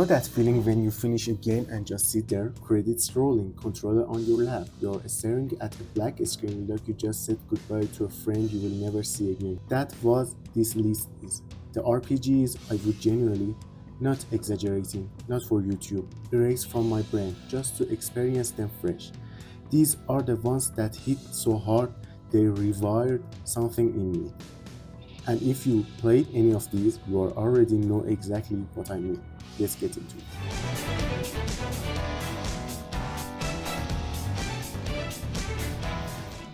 know that feeling when you finish a game and just sit there, credits rolling, controller on your lap, you're staring at a black screen like you just said goodbye to a friend you will never see again. That was this list is. The RPGs I would genuinely, not exaggerating, not for YouTube, erase from my brain just to experience them fresh. These are the ones that hit so hard they rewired something in me. And if you played any of these, you already know exactly what I mean. Let's get into it.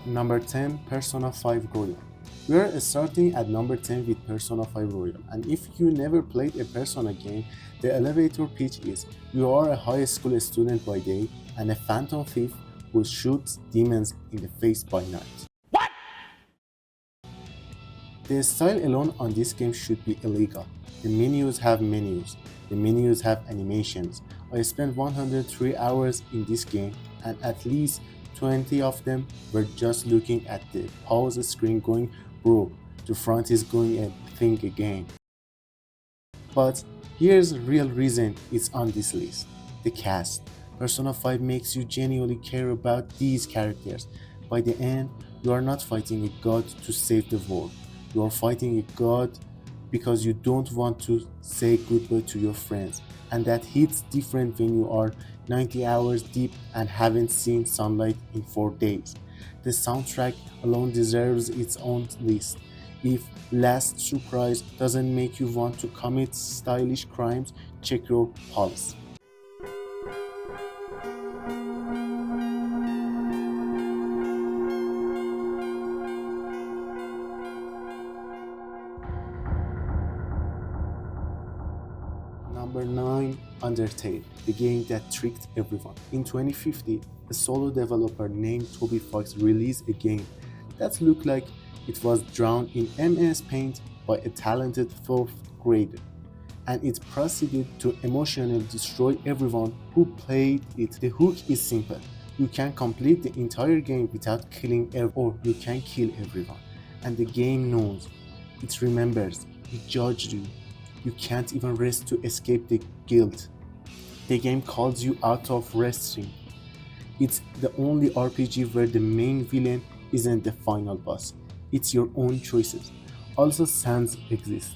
Number 10, Persona 5 Royal. We are starting at number 10 with Persona 5 Royal, and if you never played a Persona game, the elevator pitch is you are a high school student by day and a phantom thief who shoots demons in the face by night. The style alone on this game should be illegal. The menus have menus. The menus have animations. I spent 103 hours in this game and at least 20 of them were just looking at the pause screen going, bro, the front is going a thing again. But here's the real reason it's on this list. The cast. Persona 5 makes you genuinely care about these characters. By the end, you are not fighting a god to save the world. You are fighting a god because you don't want to say goodbye to your friends, and that hits different when you are 90 hours deep and haven't seen sunlight in 4 days. The soundtrack alone deserves its own list. If Last Surprise doesn't make you want to commit stylish crimes, check your pulse. Number 9, Undertale, the game that tricked everyone. In 2050, a solo developer named Toby Fox released a game that looked like it was drawn in MS Paint by a talented 4th grader, and it proceeded to emotionally destroy everyone who played it. The hook is simple. You can complete the entire game without killing or you can kill everyone. And the game knows, it remembers, it judged you. You can't even rest to escape the guilt. The game calls you out of resting. It's the only RPG where the main villain isn't the final boss. It's your own choices. Also, sans exist.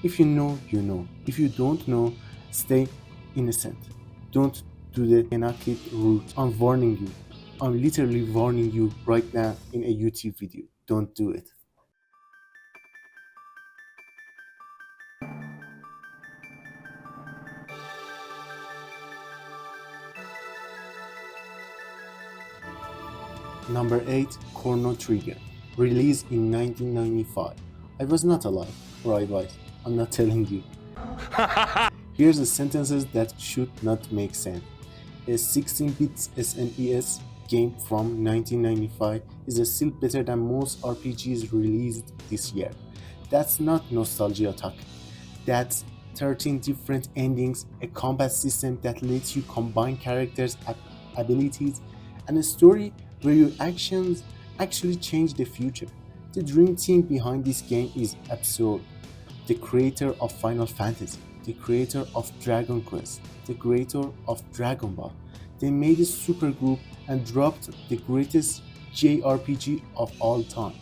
If you know, you know. If you don't know, stay innocent. Don't do the Kenakit route. I'm warning you. I'm literally warning you right now in a YouTube video. Don't do it. Number 8, Chrono Trigger, released in 1995. I was not alive, or I was. I'm not telling you. Here's the sentences that should not make sense. A 16-bit SNES game from 1995 is still better than most RPGs released this year. That's not nostalgia talk. That's 13 different endings, a combat system that lets you combine characters' abilities, and a story where your actions actually change the future. The dream team behind this game is absurd. The creator of Final Fantasy, the creator of Dragon Quest, the creator of Dragon Ball. They made a supergroup and dropped the greatest JRPG of all time.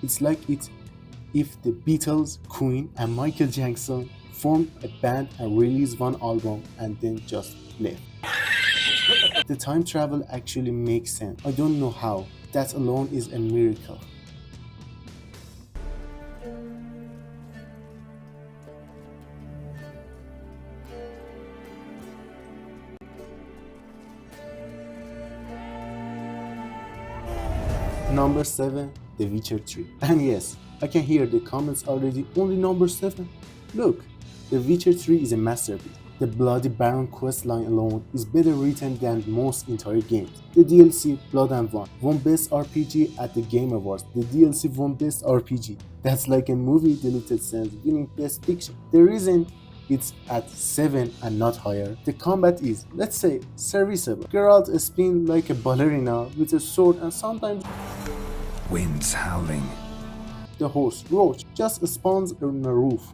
It's like if the Beatles, Queen, and Michael Jackson formed a band and released one album and then just left. The time travel actually makes sense. I don't know how. That alone is a miracle. Number 7, The Witcher 3. And yes, I can hear the comments already, only number 7. Look, The Witcher 3 is a masterpiece. The Bloody Baron questline alone is better written than most entire games. The DLC, Blood and Wine, won Best RPG at the Game Awards. The DLC won Best RPG. That's like a movie deleted scenes winning Best Picture. The reason it's at 7 and not higher, the combat is, let's say, serviceable. Geralt spins like a ballerina with a sword and sometimes winds howling. The horse, Roach, just spawns on a roof.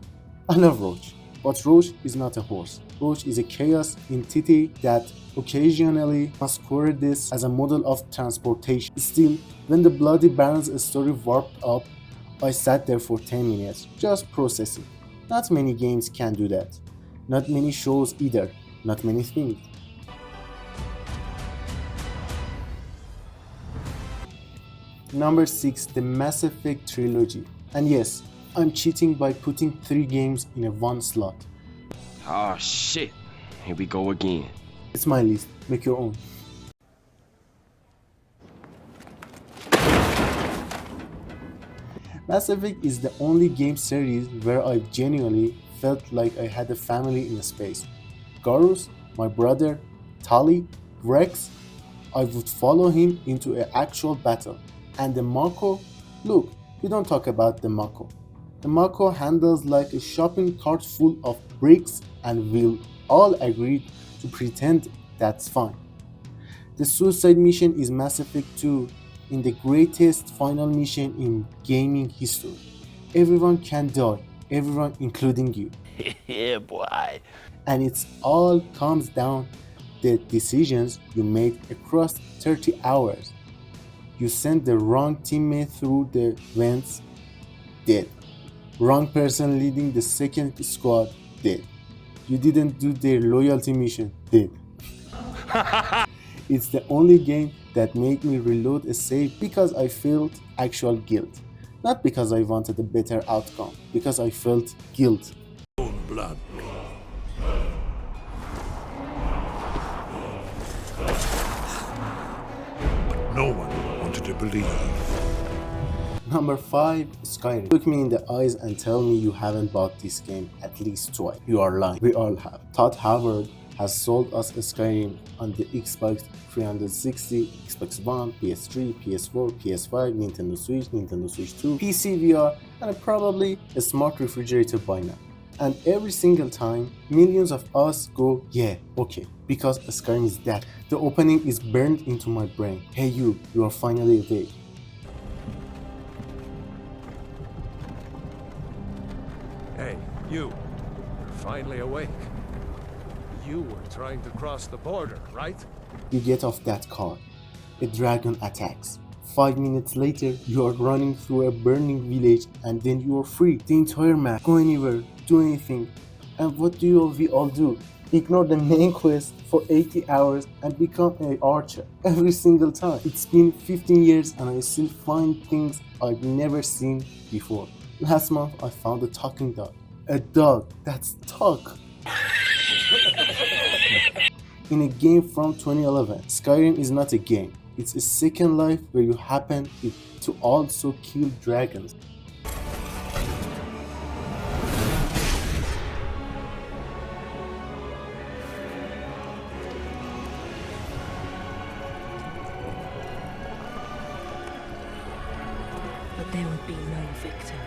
I love Roach, But Roach is not a horse. Roach is a chaos entity that occasionally masquerades as a model of transportation. Still, when the Bloody Baron's story warped up, I sat there for 10 minutes, just processing. Not many games can do that. Not many shows either. Not many things. Number 6, the Mass Effect trilogy. And yes, I'm cheating by putting 3 games in a one slot. Oh shit, here we go again. It's my list, make your own. Mass Effect is the only game series where I genuinely felt like I had a family in space. Garrus, my brother, Tali, Rex, I would follow him into an actual battle. And the Mako, look, we don't talk about the Mako. The Mako handles like a shopping cart full of bricks and we'll all agree to pretend that's fine. The suicide mission is Mass Effect 2 in the greatest final mission in gaming history. Everyone can die, everyone including you. Yeah, boy. And it's all comes down the decisions you made across 30 hours. You sent the wrong teammate through the vents, dead. Wrong person leading the second squad, dead. You didn't do their loyalty mission, dead. It's the only game that made me reload a save because I felt actual guilt. Not because I wanted a better outcome, because I felt guilt. Own blood. But no one wanted to believe. Number 5, Skyrim. Look me in the eyes and tell me you haven't bought this game at least twice. You are lying. We all have. Todd Howard has sold us a Skyrim on the Xbox 360, Xbox One, PS3, PS4, PS5, Nintendo Switch 2, PC VR, and probably a smart refrigerator by now. And every single time, millions of us go, yeah, okay, because Skyrim is that. The opening is burned into my brain. Hey you are finally awake. Hey, you're finally awake. You were trying to cross the border, right? You get off that car. A dragon attacks. 5 minutes later, you are running through a burning village and then you are free. The entire map. Go anywhere, do anything. And what do we all do? Ignore the main quest for 80 hours and become an archer every single time. It's been 15 years and I still find things I've never seen before. Last month, I found a talking dog. A dog that's talk. In a game from 2011, Skyrim is not a game. It's a second life where you happen to also kill dragons. But there would be no victor.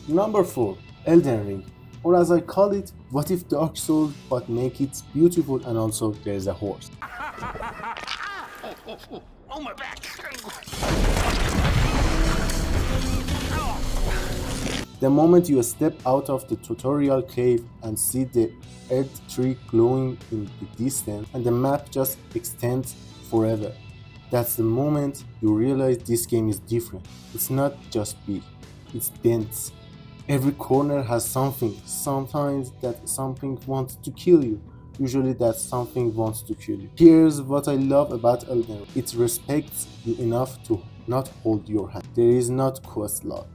Number 4, Elden Ring. Or as I call it, what if Dark Souls but make it beautiful and also there's a horse. Oh, my back. The moment you step out of the tutorial cave and see the earth tree glowing in the distance and the map just extends forever, that's the moment you realize this game is different. It's not just big, it's dense. Every corner has something. Sometimes that something wants to kill you. Usually that something wants to kill you. Here's what I love about Elden Ring. It respects you enough to not hold your hand. There is not quest log,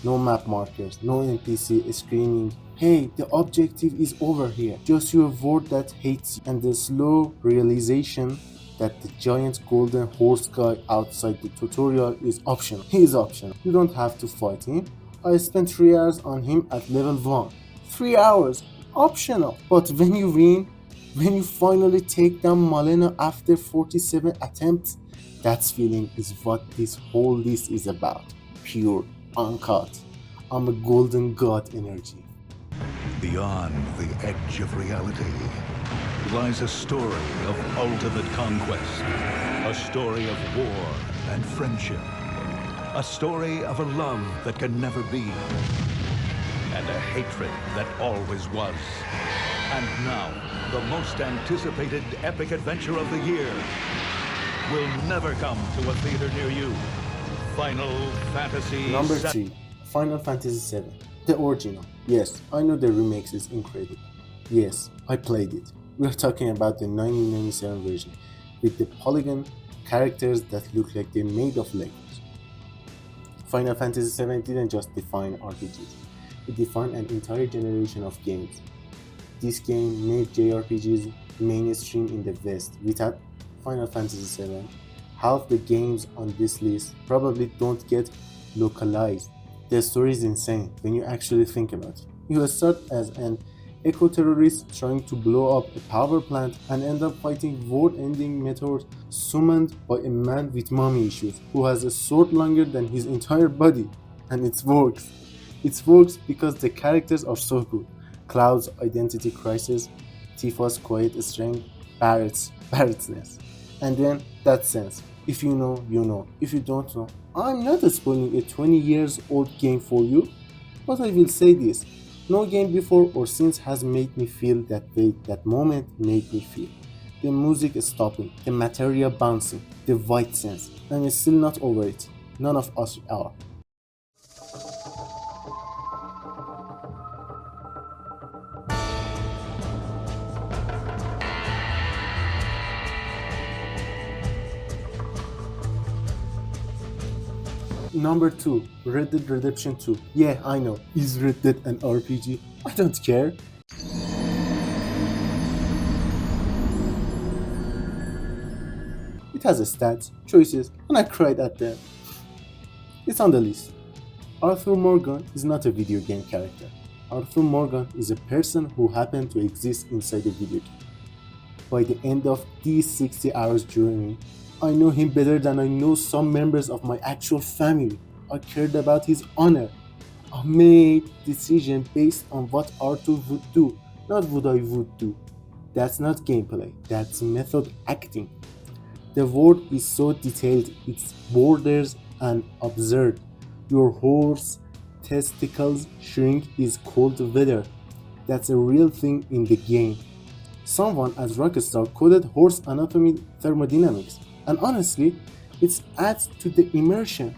no map markers, no NPC screaming, hey, the objective is over here. Just your word that hates you. And the slow realization that the giant golden horse guy outside the tutorial is optional. He is optional. You don't have to fight him. I spent 3 hours on him at level 1. 3 hours, optional. But when you win, when you finally take down Malena after 47 attempts, that feeling is what this whole list is about. Pure, uncut. I'm a golden god energy. Beyond the edge of reality lies a story of ultimate conquest, a story of war and friendship, A story of a love that can never be, and a hatred that always was. And now, the most anticipated epic adventure of the year will never come to a theater near you. Final Fantasy Number VII. 3. Final Fantasy VII. The original. Yes, I know the remix is incredible. Yes, I played it. We are talking about the 1997 version, with the polygon characters that look like they're made of Legos. Final Fantasy VII didn't just define RPGs, it defined an entire generation of games. This game made JRPGs mainstream in the West. Without Final Fantasy VII, half the games on this list probably don't get localized. The story is insane when you actually think about it. You start as an eco-terrorist trying to blow up a power plant and end up fighting world-ending meteors summoned by a man with mommy issues who has a sword longer than his entire body. And it works. It works because the characters are so good. Cloud's identity crisis, Tifa's quiet strength, Barrett's ness. And then that sense. If you know, you know. If you don't know, I'm not spoiling a 20 years old game for you, but I will say this. No game before or since has made me feel that way that moment made me feel. The music is stopping, the material bouncing, the white sense. I'm still not over it. None of us are. Number 2, Red Dead Redemption 2. Yeah, I know. Is Red Dead an RPG? I don't care. It has stats, choices, and I cried at them. It's on the list. Arthur Morgan is not a video game character. Arthur Morgan is a person who happened to exist inside a video game. By the end of these 60 hours journey, I know him better than I know some members of my actual family. I cared about his honor. I made decisions based on what Arthur would do, not what I would do. That's not gameplay, that's method acting. The world is so detailed, its borders and absurd. Your horse testicles shrink is cold weather. That's a real thing in the game. Someone at Rockstar coded horse anatomy thermodynamics. And honestly, it adds to the immersion.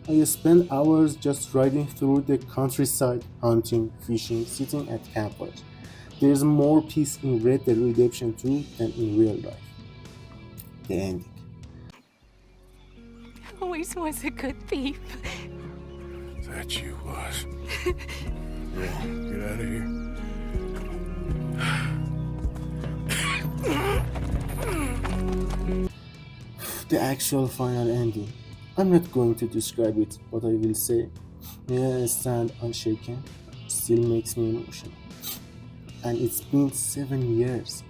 I spend hours just riding through the countryside, hunting, fishing, sitting at campfires. There's more peace in Red Dead Redemption 2 than in real life. The ending. Always was a good thief. That you was. Yeah, get out of here. The actual final ending. I'm not going to describe it, but I will say, may I stand unshaken, still makes me emotional. And it's been 7 years.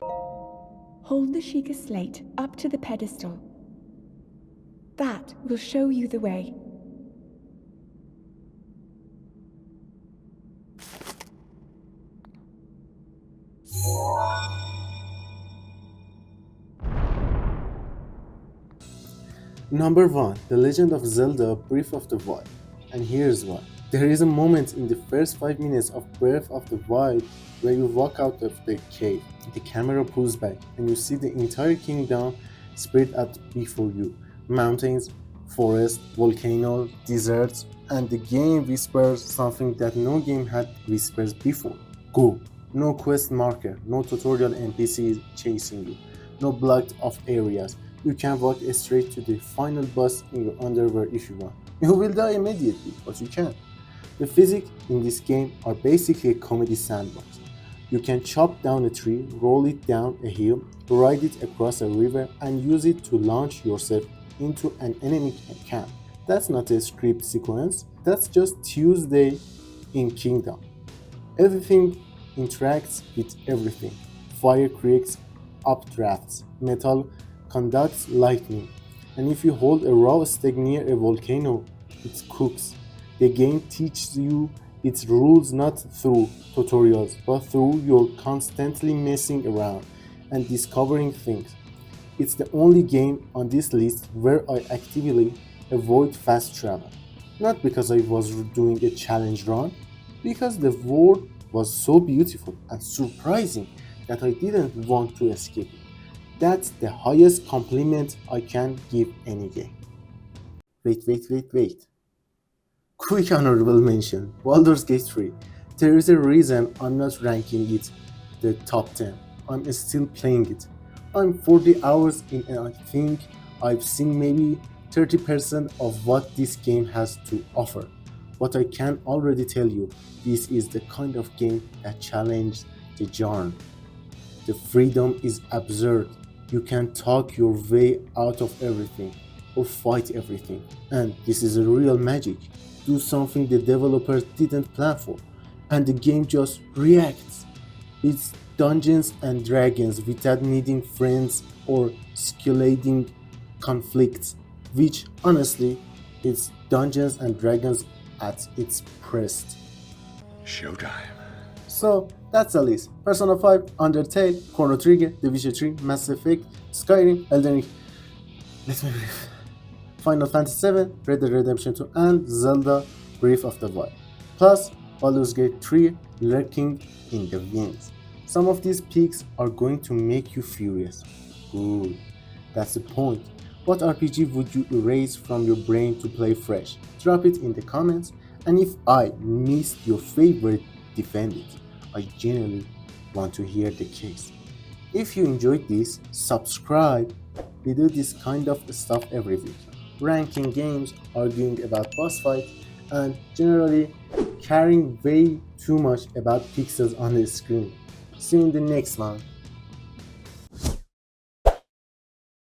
Hold the Sheikah slate up to the pedestal. That will show you the way. Number 1, The Legend of Zelda Breath of the Wild. And here's why. There is a moment in the first 5 minutes of Breath of the Wild where you walk out of the cave, the camera pulls back, and you see the entire kingdom spread out before you. Mountains, forests, volcanoes, deserts, and the game whispers something that no game had whispered before. Go. No quest marker, no tutorial NPCs chasing you, no blocked off areas. You can walk straight to the final boss in your underwear if you want. You will die immediately, but you can. The physics in this game are basically a comedy sandbox. You can chop down a tree, roll it down a hill, ride it across a river, and use it to launch yourself into an enemy camp. That's not a script sequence, that's just Tuesday in Kingdom. Everything interacts with everything. Fire creates updrafts, metal conducts lightning, and if you hold a raw steak near a volcano, it cooks. The game teaches you its rules not through tutorials, but through your constantly messing around and discovering things. It's the only game on this list where I actively avoid fast travel. Not because I was doing a challenge run, because the world was so beautiful and surprising that I didn't want to escape it. That's the highest compliment I can give any game. Wait. Quick honorable mention, Baldur's Gate 3. There is a reason I'm not ranking it the top 10. I'm still playing it. I'm 40 hours in and I think I've seen maybe 30% of what this game has to offer. But I can already tell you, this is the kind of game that challenges the genre. The freedom is absurd. You can talk your way out of everything or fight everything. And this is a real magic. Do something the developers didn't plan for. And the game just reacts. It's Dungeons and Dragons without needing friends or escalating conflicts, which honestly is Dungeons and Dragons at its best. Showtime. So that's the list. Persona 5, Undertale, Chrono Trigger, The Witcher 3, Mass Effect, Skyrim, Elden Ring. Let me read. Final Fantasy VII, Red Dead Redemption 2, and Zelda Breath of the Wild. Plus, Baldur's Gate 3 lurking in the wings. Some of these picks are going to make you furious. Good. That's the point. What RPG would you erase from your brain to play fresh? Drop it in the comments, and if I missed your favorite, defend it. I genuinely want to hear the case. If you enjoyed this, subscribe. We do this kind of stuff every week. Ranking games, arguing about boss fights, and generally caring way too much about pixels on the screen. See you in the next one.